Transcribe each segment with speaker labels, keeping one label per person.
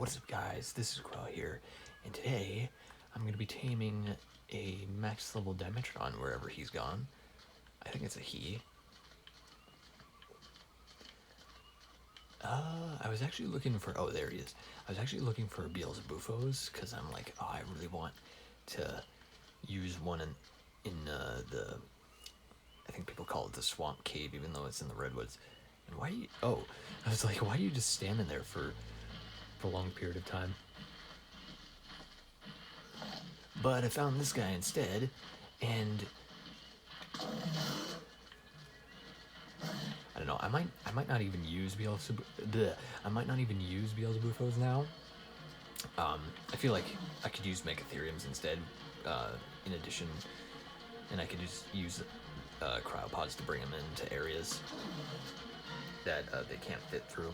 Speaker 1: What's up guys, this is Quell here, and today I'm going to be taming a max level Dimetrodon wherever he's gone. I think it's a he. I was actually looking for, oh there he is. I was actually looking for Beelzebufos, because I'm like, oh I really want to use one in the, I think people call it the swamp cave even though it's in the redwoods. And why do you, oh, I was like, why are you just standing there for a long period of time? But I found this guy instead, and I don't know. I might not even use I might not even use Beelzebufos now. I feel like I could use Megatheriums instead. In addition, and I could just use cryopods to bring them into areas that they can't fit through.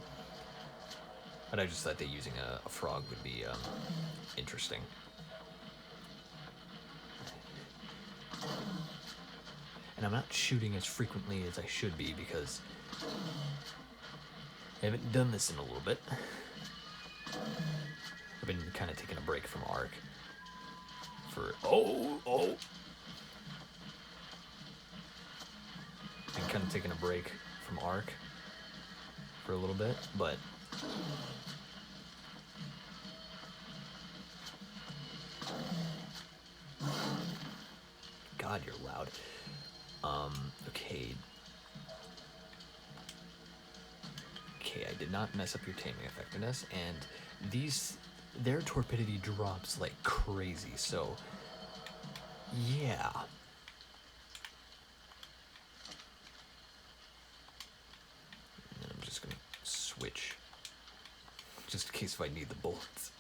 Speaker 1: But I just thought that using a frog would be interesting. And I'm not shooting as frequently as I should be because I haven't done this in a little bit. I've been kind of taking a break from ARK for been kind of taking a break from ARK for a little bit, but God, you're loud. Okay, I did not mess up your taming effectiveness, and their torpidity drops like crazy, so yeah. And I'm just gonna switch, just in case if I need the bullets.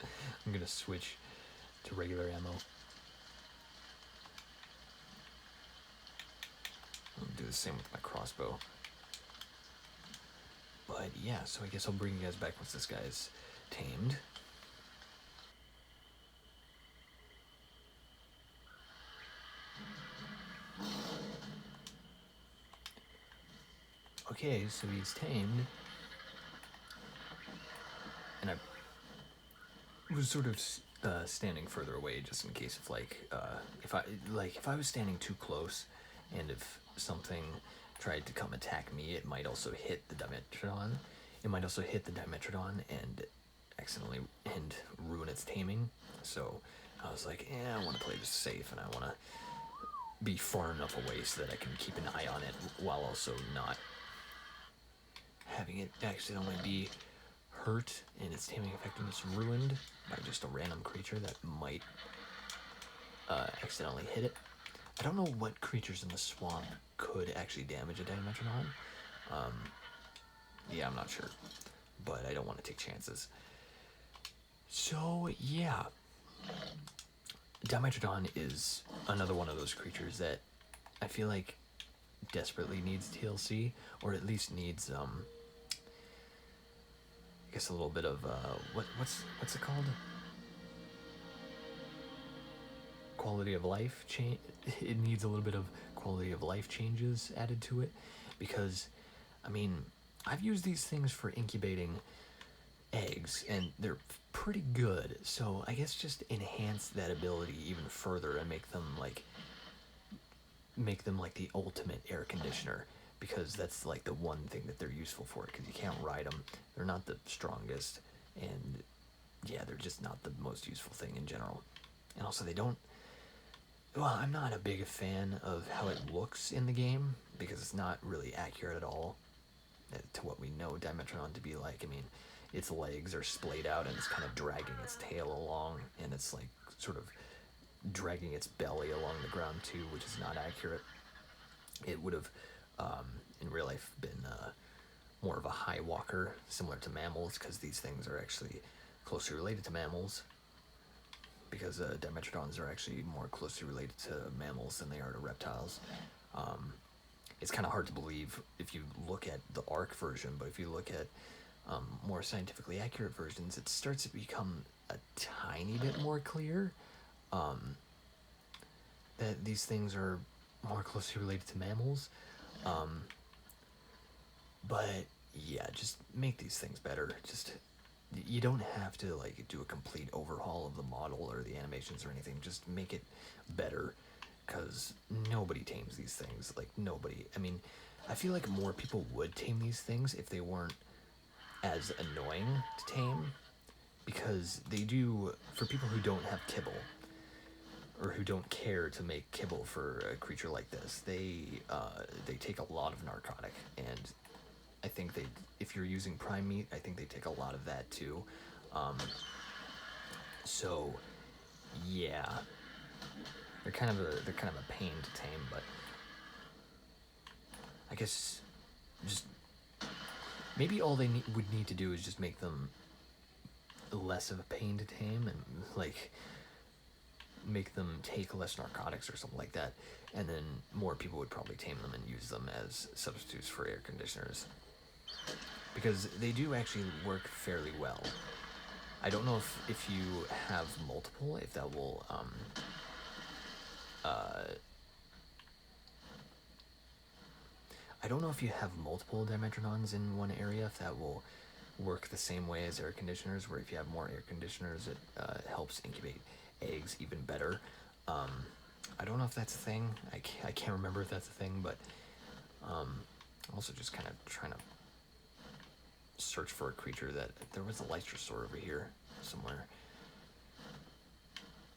Speaker 1: I'm gonna switch to regular ammo. I'll do the same with my crossbow. But yeah, so I guess I'll bring you guys back once this guy's tamed. Okay, so he's tamed. And I was sort of standing further away just in case of if I was standing too close and if something tried to come attack me, it might also hit the Dimetrodon. It might also hit the Dimetrodon and accidentally ruin its taming. So I was like, I want to play this safe and I want to be far enough away so that I can keep an eye on it while also not having it accidentally be hurt and its taming effectiveness ruined by just a random creature that might accidentally hit it. I don't know what creatures in the swamp could actually damage a Dimetrodon. Yeah, I'm not sure, but I don't want to take chances. So yeah, Dimetrodon is another one of those creatures that I feel like desperately needs TLC, or at least needs I guess a little bit of what's it called? Quality of life change. It needs a little bit of quality of life changes added to it, because I mean, I've used these things for incubating eggs and they're pretty good, so I guess just enhance that ability even further and make them like the ultimate air conditioner, because that's like the one thing that they're useful for, because you can't ride them. They're not the strongest, and yeah, they're just not the most useful thing in general. And also they don't, well, I'm not a big fan of how it looks in the game, because it's not really accurate at all to what we know Dimetrodon to be like. I mean, its legs are splayed out and it's kind of dragging its tail along, and it's like sort of dragging its belly along the ground too, which is not accurate. It would have in real life been more of a high walker, similar to mammals, because these things are actually closely related to mammals, because Dimetrodons are actually more closely related to mammals than they are to reptiles. It's kind of hard to believe if you look at the ARK version, but if you look at more scientifically accurate versions, it starts to become a tiny bit more clear that these things are more closely related to mammals. But yeah, just make these things better. Just you don't have to like do a complete overhaul of the model or the animations or anything. Just make it better, because nobody tames these things. Like, nobody. I mean, I feel like more people would tame these things if they weren't as annoying to tame, because they do, for people who don't have kibble or who don't care to make kibble for a creature like this, they take a lot of narcotic, and I think they, if you're using prime meat, I think they take a lot of that too. So yeah, they're kind of a pain to tame, but I guess just maybe all they would need to do is just make them less of a pain to tame, and like make them take less narcotics or something like that, and then more people would probably tame them and use them as substitutes for air conditioners, because they do actually work fairly well. I don't know if you have multiple, if that will I don't know if you have multiple Dimetrodons in one area, if that will work the same way as air conditioners, where if you have more air conditioners, it helps incubate eggs even better. I don't know if that's a thing. I can't remember if that's a thing, but also just kind of trying to search for a creature that, there was a Lystrosaur over here somewhere.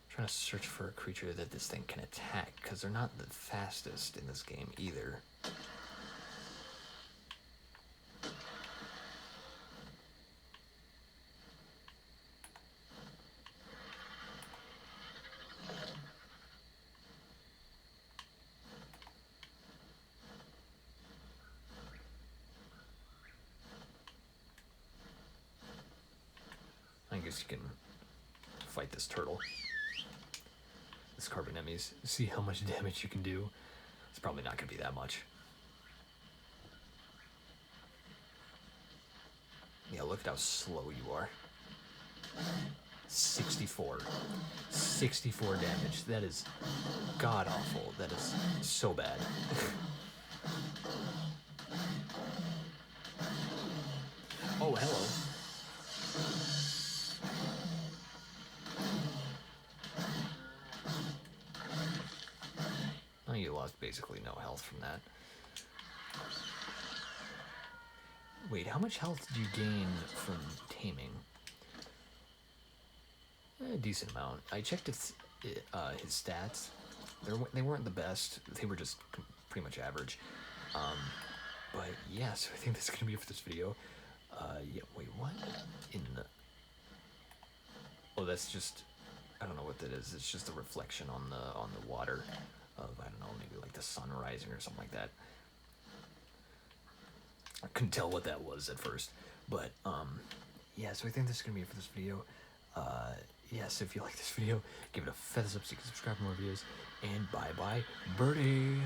Speaker 1: Trying to search for a creature that this thing can attack, because they're not the fastest in this game either. I guess you can fight this turtle, this Carbonemys, see how much damage you can do. It's probably not going to be that much. Yeah, look at how slow you are. 64. 64 damage. That is god awful. That is so bad. Oh, hello. Oh, you lost basically no health from that. Wait, how much health did you gain from taming? A decent amount. I checked his stats. They weren't the best. They were just pretty much average. But yeah, so I think that's gonna be it for this video. Yeah, wait, what? In the... Oh, that's just... I don't know what that is. It's just a reflection on the water of, I don't know, maybe like the sun rising or something like that. I couldn't tell what that was at first. But, yeah, so I think this is gonna be it for this video. Yeah, so if you like this video, give it a thumbs up so you can subscribe for more videos. And bye-bye, birdie!